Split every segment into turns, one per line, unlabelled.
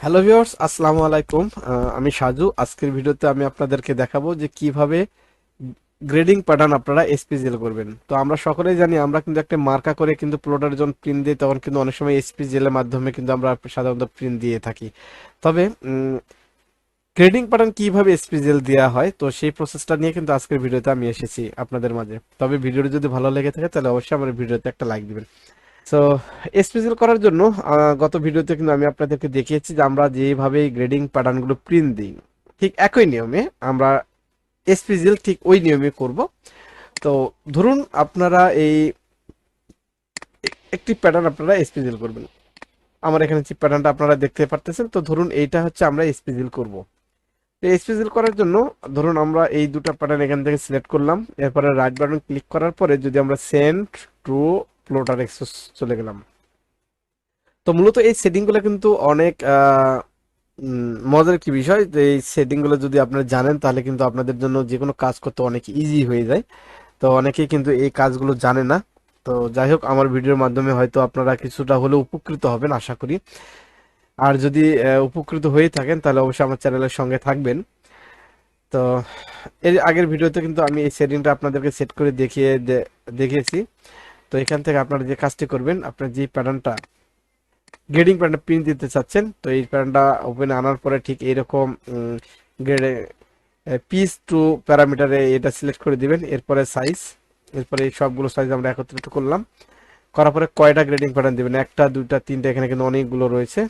Hello viewers, আসসালামু আলাইকুম। আমি সাজু। আজকের ভিডিওতে আমি আপনাদেরকে দেখাবো যে কিভাবে গ্রেডিং প্যাটার্ন আপনারা এসপিজিএল করবেন। তো আমরা সকলেই জানি, আমরা কিন্তু একটা মার্কা করে কিন্তু প্লটার যখন প্রিন্ট দিই তখন কিন্তু অনেক সময় এসপিজিএল এর মাধ্যমে কিন্তু আমরা সাধারণত প্রিন্ট দিয়ে থাকি। তবে গ্রেডিং প্যাটার্ন কিভাবে এসপিজিএল দেওয়া হয়, তো সেই প্রসেসটা নিয়ে কিন্তু আজকের ভিডিওতে আমি এসেছি আপনাদের মাঝে। তবে ভিডিওটি যদি ভালো লেগে থাকে তাহলে অবশ্যই আমার ভিডিওতে একটা লাইক দিবেন। সো স্পেশাল করার জন্য গত ভিডিওতে কিন্তু আমি আপনাদেরকে দেখিয়েছি যে আমরা যেভাবে গ্রেডিং প্যাটার্নগুলো প্রিন্ট দিই, ঠিক একই নিয়মে আমরা স্পেশাল ঠিক ওই নিয়মে করব। তো ধরুন আপনারা এই একটি প্যাটার্ন আপনারা স্পেশাল করবেন। আমার এখানে যে প্যাটার্নটা আপনারা দেখতে পারতেছেন, তো ধরুন এইটা হচ্ছে আমরা স্পেশাল করব। তো স্পেশাল করার জন্য ধরুন আমরা এই দুটো প্যাটার্ন এখান থেকে সিলেক্ট করলাম, এরপরে রাইট বাটন ক্লিক করার পরে যদি আমরা সেন্ড টু প্লটার এক্সেস চলে গেলাম। তো মূলত এই সেটিংগুলো কিন্তু অনেক মজার একটি বিষয়। যে এই সেটিংগুলো যদি আপনারা জানেন তাহলে কিন্তু আপনাদের জন্য যে কোনো কাজ করতে অনেক ইজি হয়ে যায়। তো অনেকেই কিন্তু এই কাজগুলো জানে না। তো যাই হোক, আমার ভিডিওর মাধ্যমে হয়তো আপনারা কিছুটা হলেও উপকৃত হবেন আশা করি। আর যদি উপকৃত হয়ে থাকেন তাহলে অবশ্যই আমার চ্যানেলের সঙ্গে থাকবেন। তো এর আগের ভিডিওতে কিন্তু আমি এই সেটিংটা আপনাদেরকে সেট করে দেখিয়েছি। তো এখান থেকে আপনারা যে কাজটি করবেন, আপনার যে প্যাটার্নটা গ্রেডিং প্যাটার্ন প্রিন্ট দিতে চাচ্ছেন, তো এই প্যাটার্নটা ওপেনে আনার পরে ঠিক এইরকম গ্রেডে পিস টু প্যারামিটারে এটা সিলেক্ট করে দিবেন। এরপরে সাইজ, এরপরে এই সবগুলো সাইজ আমরা একত্রিত করলাম। করার পরে কয়টা গ্রেডিং প্যাটার্ন দিবেন, একটা দুইটা তিনটা, এখানে কিন্তু অনেকগুলো রয়েছে,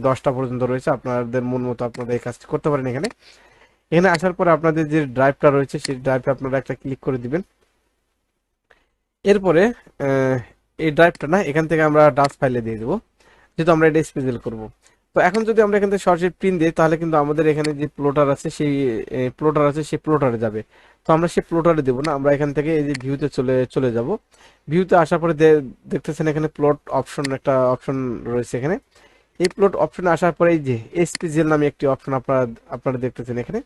10টা পর্যন্ত রয়েছে। আপনাদের মন মতো আপনারা এই কাজটি করতে পারেন। এখানে এখানে আসার পরে আপনাদের যে ড্রাইভটা রয়েছে সেই ড্রাইভটা আপনারা একটা ক্লিক করে দিবেন। এরপরে আহ, এই ড্রাইভটা না এখান থেকে আমরা ডাস ফাইলে দিয়ে দেবো, যেহেতু আমরা এটা স্পেশাল করব। তো এখন যদি আমরা এখান থেকে সরাসরি প্রিন্ট দিই তাহলে কিন্তু আমাদের এখানে যে প্লটার আছে সেই প্লটারে যাবে। তো আমরা সেই প্লটারে দেবো না, আমরা এখান থেকে এই যে ভিউতে চলে চলে যাব। ভিউতে আসার পরে দেখতেছেন এখানে প্লট অপশন, একটা অপশন রয়েছে এখানে। এই প্লট অপশনে আসার পরে এই যে এসপিজিএল নামে একটি অপশন আপনারা আপনারা দেখতেছেন এখানে।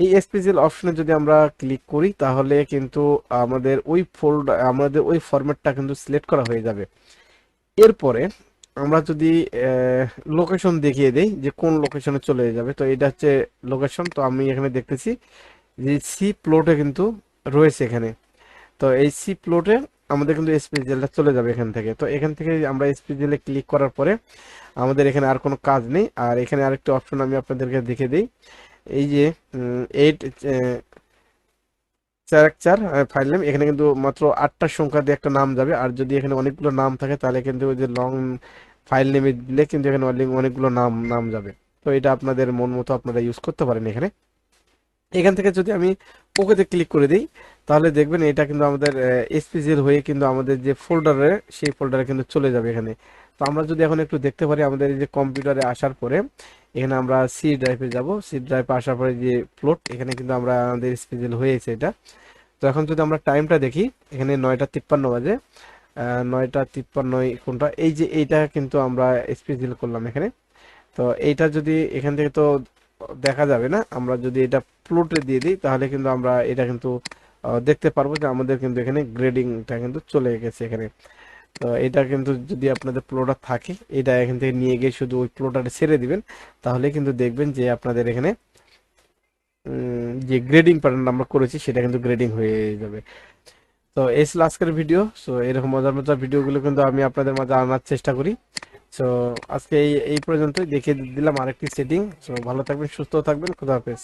এই এসপিজিএল অপশনে যদি আমরা ক্লিক করি তাহলে কিন্তু আমাদের ওই ফরম্যাটটা কিন্তু সিলেক্ট করা হয়ে যাবে। এরপরে আমরা যদি লোকেশন দেখিয়ে দেই যে কোন লোকেশনে চলে যাবে, তো এটা হচ্ছে লোকেশন। তো আমি এখানে দেখতেছি যে সি প্লটে কিন্তু রয়েছে এখানে। তো এই সি প্লটে আমাদের কিন্তু এসপিজিএলটা চলে যাবে এখান থেকে। তো এখান থেকে আমরা এসপিজিএল এ ক্লিক করার পরে আমাদের এখানে আর কোনো কাজ নেই। আর এখানে আরেকটা অপশন আমি আপনাদেরকে দেখে দিই, এই যে এইট চার ফাইল নেম, এখানে কিন্তু মাত্র 8টা সংখ্যা দিয়ে একটা নাম যাবে। আর যদি এখানে অনেকগুলো নাম থাকে তাহলে কিন্তু ওই যে লং ফাইল নেমে দিলে কিন্তু এখানে অনেকগুলো নাম নাম যাবে। তো এটা আপনাদের মন মতো আপনারা ইউজ করতে পারেন এখানে। এখান থেকে যদি আমি ওকেতে ক্লিক করে দিই তাহলে দেখবেন এটা কিন্তু আমাদের এসপিজিএল হয়ে কিন্তু আমাদের যে ফোল্ডারে সেই ফোল্ডারে কিন্তু চলে যাবে এখানে। তো আমরা যদি এখন একটু দেখতে পারি আমাদের এই যে কম্পিউটারে আসার পরে এখানে আমরা সি ড্রাইভে যাব। সি ড্রাইভে আসার পরে যে প্লট, এখানে কিন্তু আমরা আমাদের এসপিজিএল হয়েছে এটা। তো এখন যদি আমরা টাইমটা দেখি, এখানে 9টা 53 বাজে। 9টা 53 কোনটা, এই যে এইটা কিন্তু আমরা স্পেশাল করলাম এখানে। তো এইটা যদি এখান থেকে তো দেখা যাবে না, আমরা যদি এটা প্লটে দিয়ে দিই তাহলে কিন্তু আমরা এটা কিন্তু দেখতে পারবো যে আমাদের কিন্তু এখানে গ্রেডিংটা কিন্তু চলে গেছে এখানে। তো এটা কিন্তু যদি আপনাদের প্লটার থাকে, এটা এখান থেকে নিয়ে গিয়ে শুধু ওই প্লটারে ছেড়ে দিবেন, তাহলে কিন্তু দেখবেন যে আপনাদের এখানে যে গ্রেডিং প্যাটার্ন আমরা করেছি সেটা কিন্তু গ্রেডিং হয়ে যাবে। তো এই ছিল আজকের ভিডিও। সো এরকম মজার মজার ভিডিওগুলো কিন্তু আমি আপনাদের মাঝে আনার চেষ্টা করি। সো আজকে এই এই পর্যন্তই দেখিয়ে দিলাম আরেকটি সেটিং। সো ভালো থাকবেন, সুস্থ থাকবেন, খুদা হাফেজ।